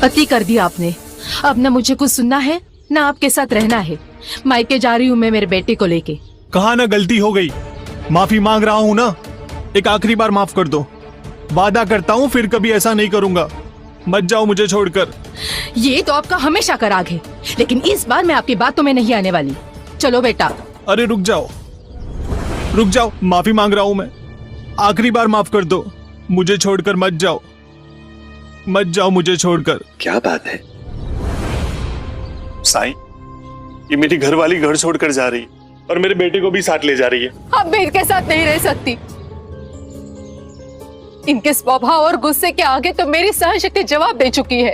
अति कर दिया आपने। अब ना मुझे कुछ सुनना है ना आपके साथ रहना है। मायके जा रही हूँ मैं मेरे बेटे को लेके। कहा ना गलती हो गई, माफी मांग रहा हूँ ना, एक आखिरी बार माफ कर दो। वादा करता हूँ फिर कभी ऐसा नहीं करूंगा। मत जाओ मुझे छोड़कर। ये तो आपका हमेशा का राग है, लेकिन इस बार मैं आपकी बातों में नहीं आने वाली। चलो बेटा। अरे रुक जाओ, रुक जाओ, माफी मांग रहा हूं मैं। आखिरी बार माफ कर दो, मुझे छोड़कर मत जाओ, मत जाओ मुझे छोड़कर। क्या बात है साईं, ये मेरी घरवाली घर छोड़कर जा रही है और मेरे बेटे को भी साथ ले जा रही है। अब मैं इनके साथ नहीं रह सकती। इनके स्वभाव और गुस्से के आगे तो मेरी सहनशक्ति जवाब दे चुकी है।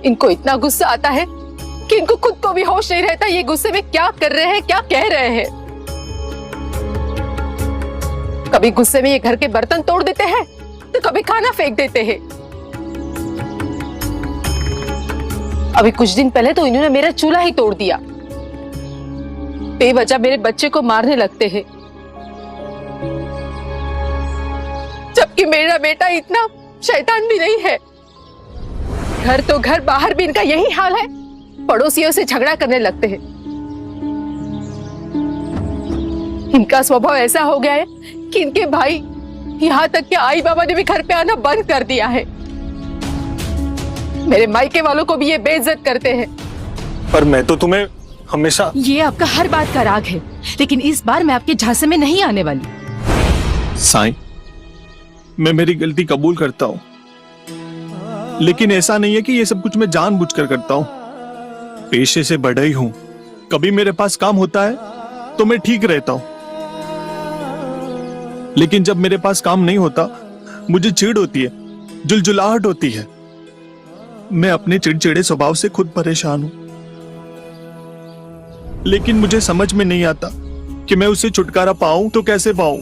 इनको इतना गुस्सा आता है कि इनको खुद को भी होश नहीं रहता ये गुस्से में क्या कर रहे हैं, क्या कह रहे हैं। कभी गुस्से में ये घर के बर्तन तोड़ देते हैं तो कभी खाना फेंक देते हैं। अभी कुछ दिन पहले तो इन्होंने मेरा चूल्हा ही तोड़ दिया। बेवजह मेरे बच्चे को मारने लगते हैं, जबकि मेरा बेटा इतना शैतान भी नहीं है। घर तो घर, बाहर भी इनका यही हाल है। पड़ोसियों से झगड़ा करने लगते हैं। इनका स्वभाव ऐसा हो गया है कि इनके भाई, यहाँ तक कि आई बाबा ने भी घर पे आना बंद कर दिया है। मेरे मायके वालों को भी ये बेइज्जत करते हैं। पर मैं तो तुम्हें हमेशा। ये आपका हर बात का राग है, लेकिन इस बार मैं आपके झांसे में नहीं आने वाली। साईं, मैं मेरी गलती कबूल करता हूं, लेकिन ऐसा नहीं है कि ये सब कुछ मैं जानबूझकर करता हूं। पेशे से बड़ा ही हूं। कभी मेरे पास काम होता है तो मैं ठीक रहता हूं, लेकिन जब मेरे पास काम नहीं होता मुझे चिढ़ होती है, जुलजुलाहट होती है। मैं अपने चिड़चिड़े स्वभाव से खुद परेशान हूं, लेकिन मुझे समझ में नहीं आता कि मैं उससे छुटकारा पाऊं तो कैसे पाऊं।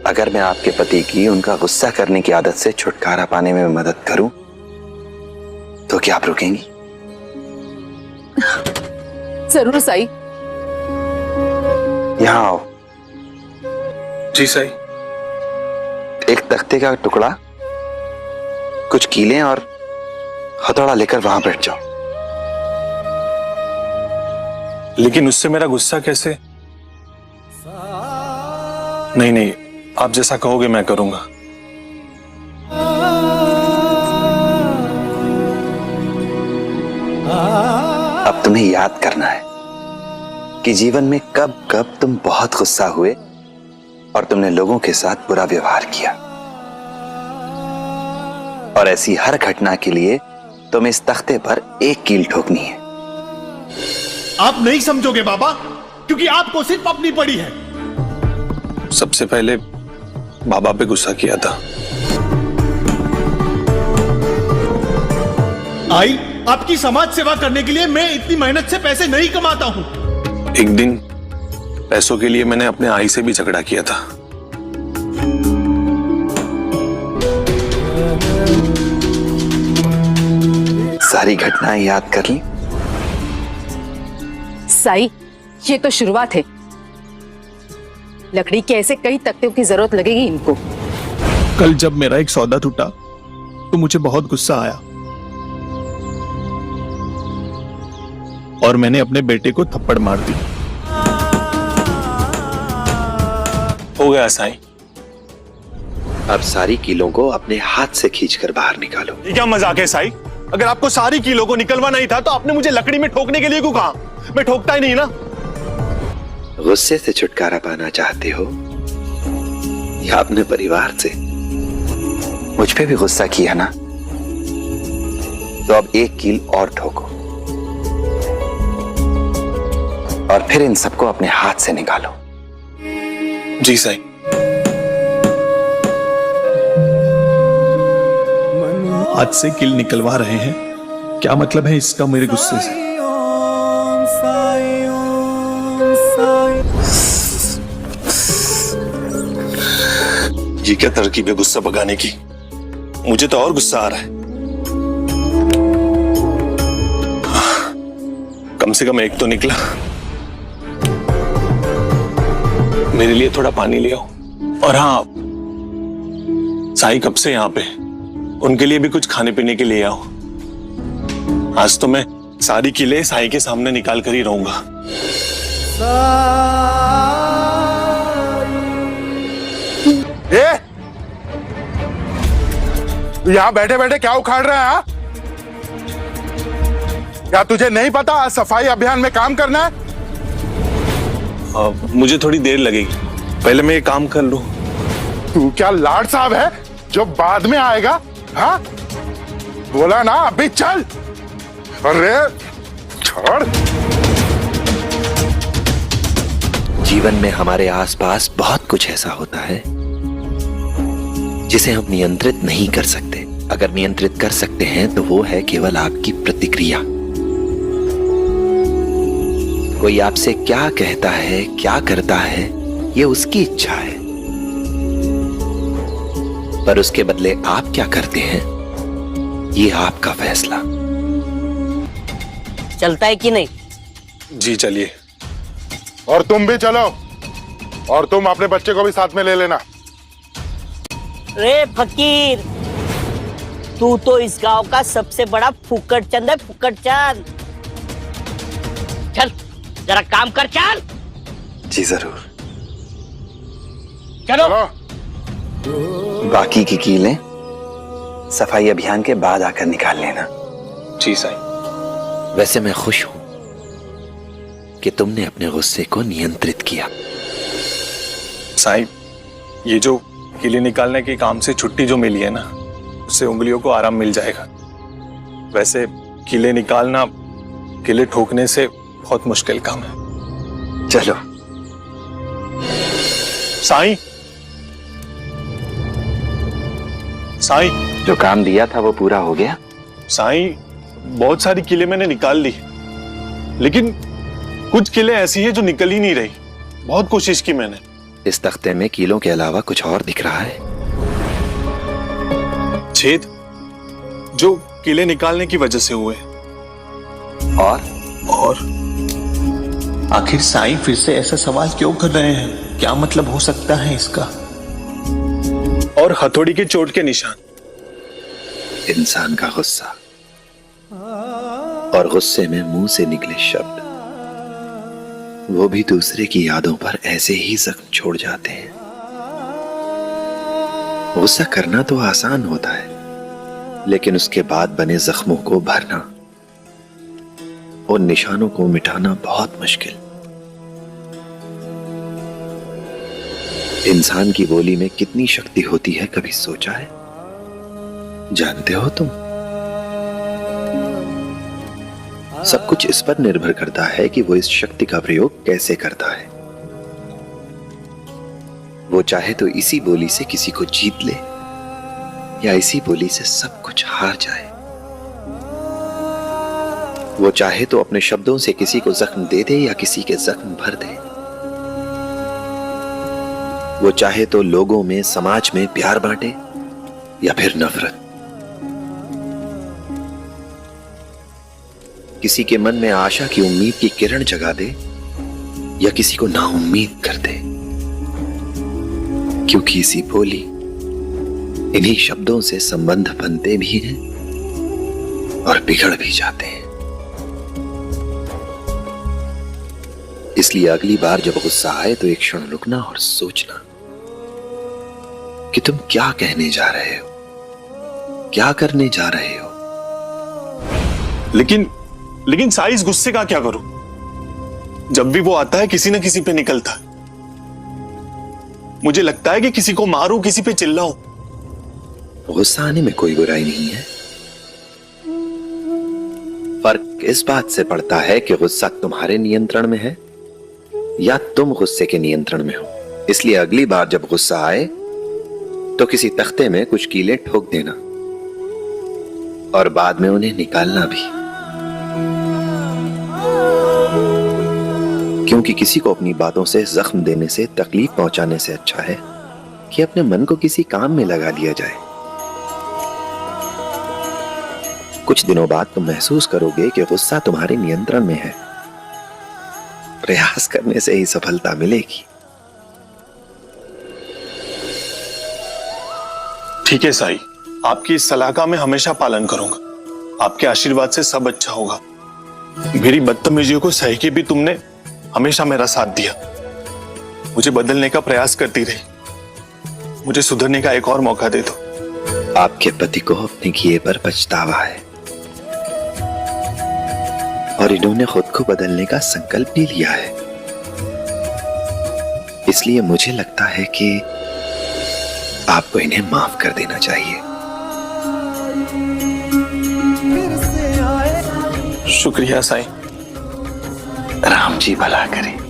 अगर मैं आपके पति की उनका गुस्सा करने की आदत से छुटकारा पाने में मदद करूं तो क्या आप रुकेंगी? जरूर साई। यहां आओ। जी साई। एक तख्ते का टुकड़ा, कुछ कीलें और हथौड़ा लेकर वहां बैठ जाओ। लेकिन उससे मेरा गुस्सा कैसे? नहीं नहीं, आप जैसा कहोगे मैं करूंगा। अब तुम्हें याद करना है कि जीवन में कब कब तुम बहुत गुस्सा हुए और तुमने लोगों के साथ बुरा व्यवहार किया, और ऐसी हर घटना के लिए तुम्हें इस तख्ते पर एक कील ठोकनी है। आप नहीं समझोगे बाबा, क्योंकि आपको सिर्फ अपनी पड़ी है। सबसे पहले बाबा पे गुस्सा किया था। आई, आपकी समाज सेवा करने के लिए मैं इतनी मेहनत से पैसे नहीं कमाता हूं। एक दिन पैसों के लिए मैंने अपने आई से भी झगड़ा किया था। सारी घटनाएं याद कर ली? साई, ये तो शुरुआत है। लकड़ी के ऐसे कई तख्तों की जरूरत लगेगी इनको। कल जब मेरा एक सौदा टूटा तो मुझे बहुत गुस्सा आया और मैंने अपने बेटे को थप्पड़ मार दी। हो गया साईं। अब सारी कीलों को अपने हाथ से खींचकर बाहर निकालो। ये क्या मजाक है साईं? अगर आपको सारी कीलों को निकलवाना ही था तो आपने मुझे लकड़ी में ठोकने के लिए क्यों कहा? मैं ठोकता ही नहीं ना। गुस्से से छुटकारा पाना चाहते हो या अपने परिवार से? मुझ पे भी गुस्सा किया ना, तो अब एक कील और ठोको और फिर इन सबको अपने हाथ से निकालो। जी साईं। हाथ से कील निकलवा रहे हैं, क्या मतलब है इसका मेरे गुस्से से? ये क्या तरकीब है गुस्सा भगाने की? मुझे तो और गुस्सा आ रहा है। कम से कम एक तो निकला। मेरे लिए थोड़ा पानी ले आओ। और हाँ, साई कब से यहाँ पे, उनके लिए भी कुछ खाने पीने के लिए आओ। आज तो मैं सारी किले साई के सामने निकाल कर ही रहूंगा। यहाँ बैठे बैठे क्या उखाड़ रहा है? क्या तुझे नहीं पता आज सफाई अभियान में काम करना है? मुझे थोड़ी देर लगेगी, पहले मैं ये काम कर लूं। तू क्या लाड साहब है जो बाद में आएगा? हाँ, बोला ना अभी चल। अरे छोड़। जीवन में हमारे आसपास बहुत कुछ ऐसा होता है जिसे हम नियंत्रित नहीं कर सकते। अगर नियंत्रित कर सकते हैं तो वो है केवल आपकी प्रतिक्रिया। कोई आपसे क्या कहता है, क्या करता है, ये उसकी इच्छा है, पर उसके बदले आप क्या करते हैं, ये आपका फैसला। चलता है कि नहीं? जी चलिए। और तुम भी चलो, और तुम अपने बच्चे को भी साथ में ले लेना। रे फकीर, तू तो इस गांव का सबसे बड़ा फुकट चंद है, फुकट चंद। चल जरा काम कर, चल। जी जरूर। चलो। बाकी की कीलें सफाई अभियान के बाद आकर निकाल लेना। जी साईं। वैसे मैं खुश हूं कि तुमने अपने गुस्से को नियंत्रित किया। साईं, ये जो किले निकालने के काम से छुट्टी जो मिली है ना, उससे उंगलियों को आराम मिल जाएगा। वैसे किले निकालना किले ठोकने से बहुत मुश्किल काम है। चलो। साईं, साईं, जो काम दिया था वो पूरा हो गया? साईं, बहुत सारी किले मैंने निकाल ली, लेकिन कुछ किले ऐसी हैं जो निकल ही नहीं रही। बहुत कोशिश की मैंने। इस तख्ते में कीलों के अलावा कुछ और दिख रहा है? छेद जो किले निकालने की वजह से हुए। और आखिर साईं फिर से ऐसा सवाल क्यों कर रहे हैं? क्या मतलब हो सकता है इसका? और हथौड़ी के चोट के निशान। इंसान का गुस्सा और गुस्से में मुंह से निकले शब्द, वो भी दूसरे की यादों पर ऐसे ही जख्म छोड़ जाते हैं। गुस्सा करना तो आसान होता है, लेकिन उसके बाद बने जख्मों को भरना, उन निशानों को मिटाना बहुत मुश्किल। इंसान की बोली में कितनी शक्ति होती है, कभी सोचा है? जानते हो तुम? सब कुछ इस पर निर्भर करता है कि वो इस शक्ति का प्रयोग कैसे करता है। वो चाहे तो इसी बोली से किसी को जीत ले, या इसी बोली से सब कुछ हार जाए। वो चाहे तो अपने शब्दों से किसी को जख्म दे दे या किसी के जख्म भर दे। वो चाहे तो लोगों में, समाज में प्यार बांटे या फिर नफरत। किसी के मन में आशा की उम्मीद की किरण जगा दे या किसी को नाउम्मीद कर दे, क्योंकि इसी बोली, इन्हीं शब्दों से संबंध बनते भी हैं और बिगड़ भी जाते हैं। इसलिए अगली बार जब गुस्सा आए तो एक क्षण रुकना और सोचना कि तुम क्या कहने जा रहे हो, क्या करने जा रहे हो। लेकिन साईं, इस गुस्से का क्या करूं? जब भी वो आता है किसी न किसी पे निकलता है। मुझे लगता है कि किसी को मारूं, किसी पे चिल्लाऊं। गुस्सा आने में कोई बुराई नहीं है। फर्क इस बात से पड़ता है कि गुस्सा तुम्हारे नियंत्रण में है या तुम गुस्से के नियंत्रण में हो। इसलिए अगली बार जब गुस्सा आए तो किसी तख्ते में कुछ कीलें ठोक देना और बाद में उन्हें निकालना भी, क्योंकि किसी को अपनी बातों से जख्म देने से, तकलीफ पहुंचाने से अच्छा है कि अपने मन को किसी काम में लगा लिया जाए। कुछ दिनों बाद तुम महसूस करोगे कि गुस्सा तुम्हारे नियंत्रण में है। प्रयास करने से ही सफलता मिलेगी। ठीक है साईं, आपकी इस सलाह का मैं हमेशा पालन करूंगा। आपके आशीर्वाद से सब अच्छा होगा। मेरी बदतमीजियों को सह के भी तुमने हमेशा मेरा साथ दिया, मुझे बदलने का प्रयास करती रही। मुझे सुधरने का एक और मौका दे दो। आपके पति को अपने किए पर पछतावा है और इन्होंने खुद को बदलने का संकल्प भी लिया है। इसलिए मुझे लगता है कि आपको इन्हें माफ कर देना चाहिए। शुक्रिया साईं। राम जी भला करें।